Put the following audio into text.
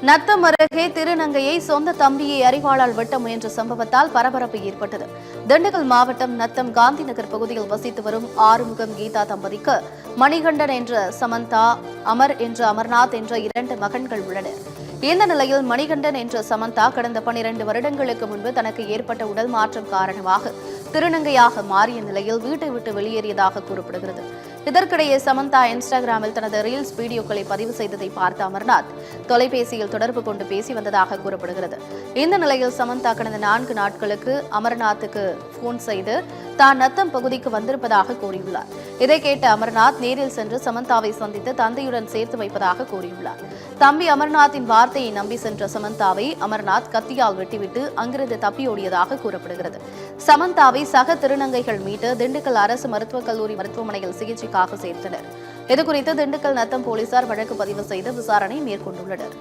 நத்தம் அருகே திருநங்கையை சொந்த தம்பியை அரிவாளால் வெட்ட முயன்ற சம்பவத்தால் பரபரப்பு ஏற்பட்டது. திண்டுக்கல் மாவட்டம் நத்தம் காந்தி நகர் பகுதியில் வசித்து வரும் ஆறுமுகம் கீதா தம்பதிக்கு மணிகண்டன் என்ற சமந்தா, அமர் என்ற அமர்நாத் என்ற 2 மகன்கள் உள்ளனர். இந்த நிலையில் மணிகண்டன் என்ற சமந்தா கடந்த 12 வருடங்களுக்கு முன்பு தனக்கு ஏற்பட்ட உடல் மாற்றம் காரணமாக திருநங்கையாக மாறிய நிலையில் வீட்டை விட்டு வெளியேறியதாக கூறப்படுகிறது. இதற்கிடையே சமந்தா இன்ஸ்டாகிராமில் தனது ரீல்ஸ் வீடியோக்களை பதிவு செய்ததை பார்த்த அமர்நாத் தொலைபேசியில் தொடர்பு கொண்டு பேசி வந்ததாக கூறப்படுகிறது. இந்த நிலையில் சமந்தா கடந்த 4 நாட்களுக்கு அமர்நாத்துக்கு போன் செய்து தான் நத்தம் பகுதிக்கு வந்திருப்பதாக கூறியுள்ளார். இதை கேட்ட அமர்நாத் நேரில் சென்று சமந்தாவை சந்தித்து தந்தையுடன் சேர்த்து வைப்பதாக கூறியுள்ளார். தம்பி அமர்நாத்தின் வார்த்தையை நம்பி சென்ற சமந்தாவை அமர்நாத் கத்தியால் வெட்டிவிட்டு அங்கிருந்து தப்பியோடியதாக கூறப்படுகிறது. சமந்தாவை சக திருநங்கைகள் மீட்டு திண்டுக்கல் அரசு மருத்துவக் கல்லூரி மருத்துவமனையில் சிகிச்சைக்காக சேர்த்தனர். இதுகுறித்து திண்டுக்கல் நத்தம் போலீசார் வழக்கு பதிவு செய்து விசாரணை மேற்கொண்டுள்ளனர்.